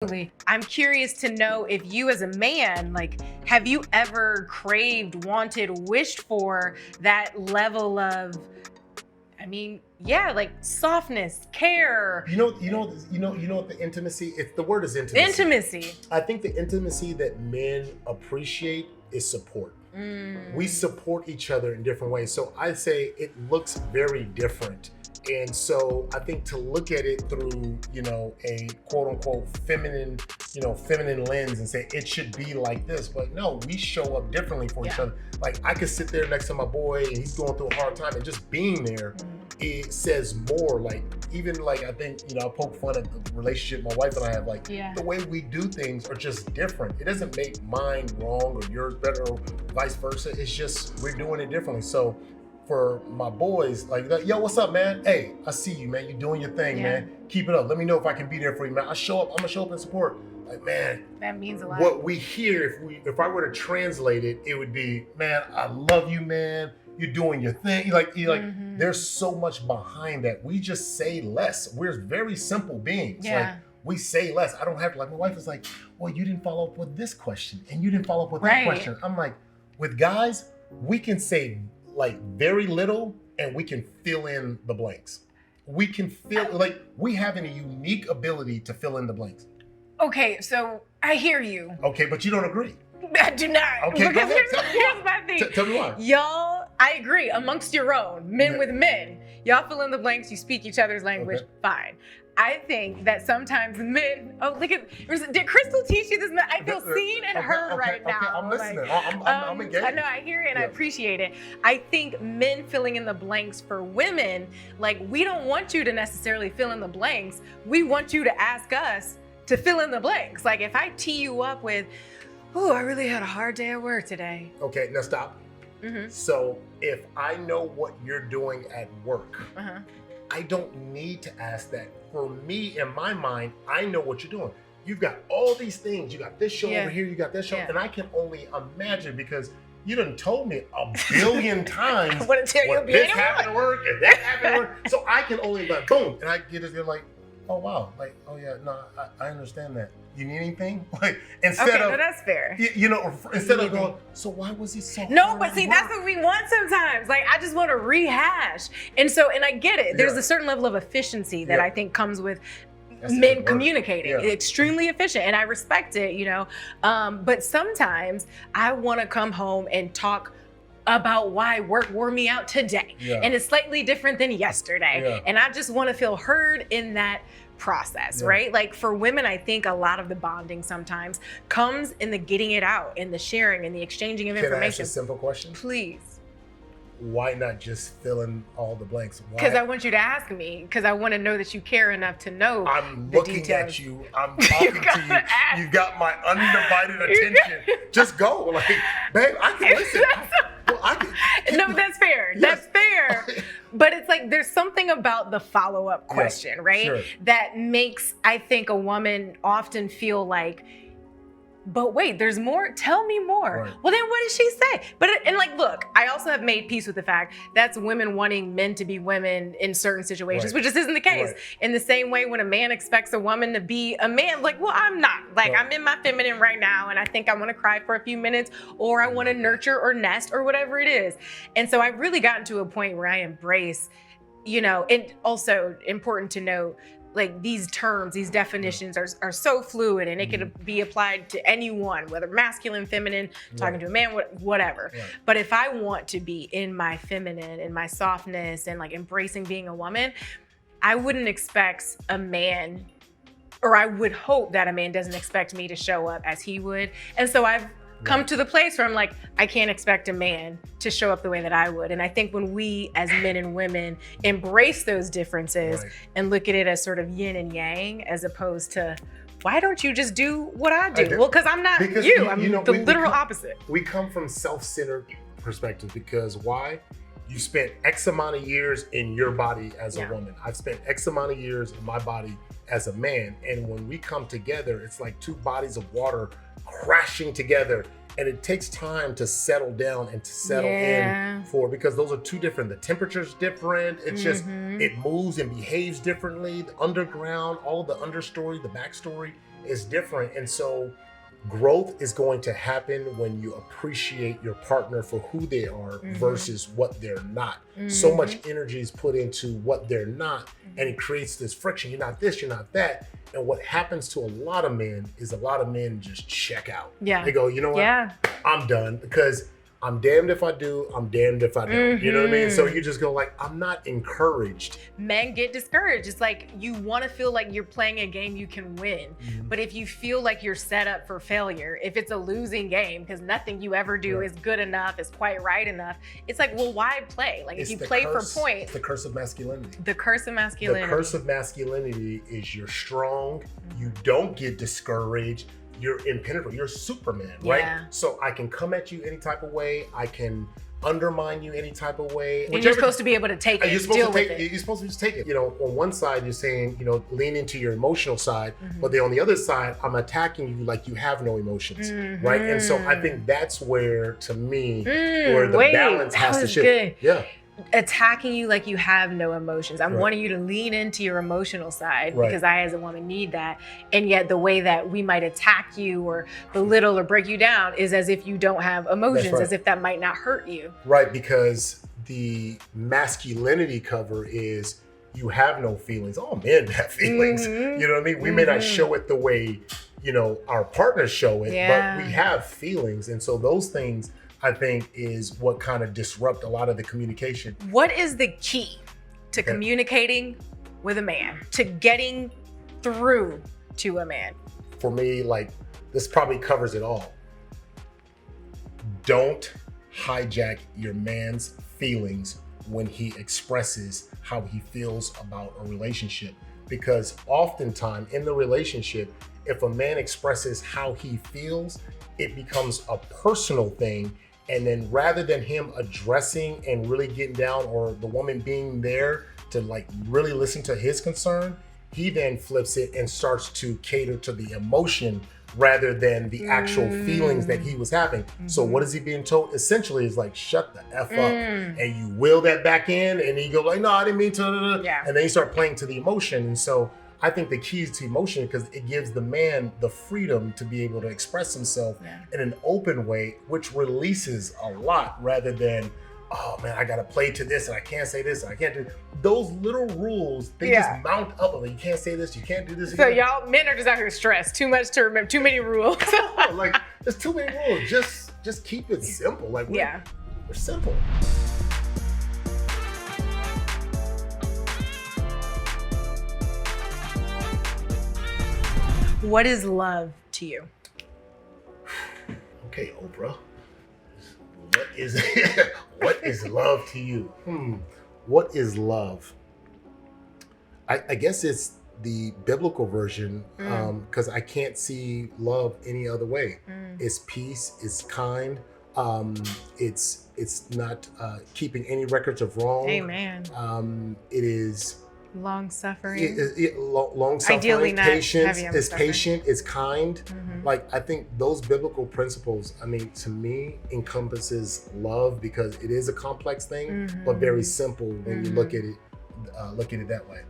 I'm curious to know if you as a man, like, have you ever craved, wanted, wished for that level of, I mean, yeah, like softness, care, What the intimacy. It's the word is intimacy. intimacy. I think the intimacy that men appreciate is support. We support each other in different ways. So I say it looks very different. And so I think to look at it through, a quote unquote feminine lens and say it should be like this. But no, we show up differently for each other. Like I could sit there next to my boy and he's going through a hard time and just being there, it says more. Like even like I think, I poke fun at the relationship my wife and I have, like the way we do things are just different. It doesn't make mine wrong or yours better or vice versa. It's just we're doing it differently. So for my boys, like, yo, what's up, man? Hey, I see you, man. You're doing your thing, man. Keep it up. Let me know if I can be there for you, man. I'm gonna show up and support. Like, man, that means a lot. What we hear, if I were to translate it, it would be, man, I love you, man. You're doing your thing. There's so much behind that. We just say less. We're very simple beings. Like, we say less. I don't have to, like, my wife is like, well, you didn't follow up with this question and you didn't follow up with that question. I'm like, with guys, we can say like very little and we can fill in the blanks. We can we have a unique ability to fill in the blanks. Okay, so I hear you. Okay, but you don't agree. I do not. Okay, because here's my thing. Tell me why. Y'all, I agree, amongst your own, men with men. Y'all fill in the blanks, you speak each other's language, fine. I think that sometimes men, did Crystal teach you this? I feel seen and heard right now. Okay, I'm listening. I'm engaged. I know, I hear it and I appreciate it. I think men filling in the blanks for women, like we don't want you to necessarily fill in the blanks. We want you to ask us to fill in the blanks. Like if I tee you up with, oh, I really had a hard day at work today. Okay, now stop. So if I know what you're doing at work, I don't need to ask that. For me, in my mind, I know what you're doing. You've got all these things. You got this show over here, you got that show, and I can only imagine because you done told me a billion times I want to tell you this happened at work and that happened at work. So I can only like, boom, and I get it, they're like, oh wow, like, oh yeah, no, I understand that. You need anything? Like instead of, no, that's fair. Instead of going, so why was he so No, but see, that's what we want sometimes. Like I just want to rehash. And I get it. There's a certain level of efficiency that I think comes with men communicating. Extremely efficient. And I respect it, But sometimes I want to come home and talk about why work wore me out today. And it's slightly different than yesterday. And I just want to feel heard in that process, right? Like for women, I think a lot of the bonding sometimes comes in the getting it out, in the sharing, and the exchanging of information. Can I ask a simple question? Please. Why not just fill in all the blanks? Because I want you to ask me, because I want to know that you care enough to know I'm the looking details. at you. I'm talking to you. You've got my undivided attention. Just go. Like, babe, I can listen. No, that's fair. That's fair. But it's like there's something about the follow-up question, right? That makes, I think, a woman often feel like, but wait, there's more. Tell me more. Well, then what did she say? And look, I also have made peace with the fact that's women wanting men to be women in certain situations, which just isn't the case. In the same way, when a man expects a woman to be a man, like, well, I'm not. Like, I'm in my feminine right now, and I think I want to cry for a few minutes, or I want to nurture or nest or whatever it is. And so I've really gotten to a point where I embrace, and also important to note, like these terms, these definitions are so fluid and it can be applied to anyone, whether masculine, feminine, talking to a man, whatever. But if I want to be in my feminine and my softness and like embracing being a woman, I wouldn't expect a man, or I would hope that a man doesn't expect me to show up as he would. And so I've come to the place where I'm like, I can't expect a man to show up the way that I would. And I think when we as men and women embrace those differences and look at it as sort of yin and yang, as opposed to, why don't you just do what I do? Well, because I'm not you. I'm the literal opposite. We come from self-centered perspective because why? You spent X amount of years in your body as a woman. I've spent X amount of years in my body as a man. And when we come together, it's like two bodies of water crashing together, and it takes time to settle down and to settle in because those are two different. The temperature's different. It's just, it moves and behaves differently. The underground, all of the understory, the backstory, is different. And so growth is going to happen when you appreciate your partner for who they are versus what they're not. So much energy is put into what they're not, and it creates this friction. You're not this, you're not that. And what happens to a lot of men is a lot of men just check out. Yeah. They go, you know what? I'm done, because I'm damned if I do, I'm damned if I don't. You know what I mean? So you just go like, I'm not encouraged. Men get discouraged. It's like you want to feel like you're playing a game you can win. But if you feel like you're set up for failure, if it's a losing game, because nothing you ever do is good enough, is quite right enough, it's like, well, why play? Like It's if you the play curse, for points. It's the curse of masculinity. The curse of masculinity. The curse of masculinity is you're strong, you don't get discouraged, you're impenetrable, you're Superman, right? Yeah. So I can come at you any type of way, I can undermine you any type of way. And you're supposed to be able to take it, You're supposed deal to with take it. You're supposed to just take it. You know, on one side you're saying, you know, lean into your emotional side, but then on the other side, I'm attacking you like you have no emotions, right? And so I think that's where, to me, where the balance has to shift. Good. Yeah. Attacking you like you have no emotions. I'm wanting you to lean into your emotional side because I, as a woman, need that. And yet the way that we might attack you or belittle or break you down is as if you don't have emotions, as if that might not hurt you. Right, because the masculinity cover is you have no feelings. All men have feelings. You know what I mean? We may not show it the way, you know, our partners show it, but we have feelings. And so those things, I think, is what kind of disrupt a lot of the communication. What is the key to communicating with a man, to getting through to a man? For me, like, this probably covers it all. Don't hijack your man's feelings when he expresses how he feels about a relationship. Because oftentimes in the relationship, if a man expresses how he feels, it becomes a personal thing. And then rather than him addressing and really getting down, or the woman being there to like really listen to his concern, he then flips it and starts to cater to the emotion rather than the actual feelings that he was having. So what is he being told? Essentially, is like, shut the F up. And you will that back in, and then you go like, no, I didn't mean to. And then you start playing to the emotion. And so I think the key is to emotion, because it gives the man the freedom to be able to express himself in an open way, which releases a lot, rather than, oh man, I gotta play to this and I can't say this and I can't do those little rules. They just mount up. Like, you can't say this, you can't do this. So y'all men are just out here stressed. Too much to remember, too many rules. Like, there's too many rules. Just keep it simple. Like, we're simple. What is love to you? Okay, Oprah. What is love to you? What is love? I guess it's the biblical version, because I can't see love any other way. It's peace, it's kind, it's not keeping any records of wrong. Amen. It is long suffering. Long suffering. Ideally not patience. heavy on It's suffering. patient. It's kind. Like, I think those biblical principles, I mean, to me, encompasses love, because it is a complex thing, but very simple when you look at it that way.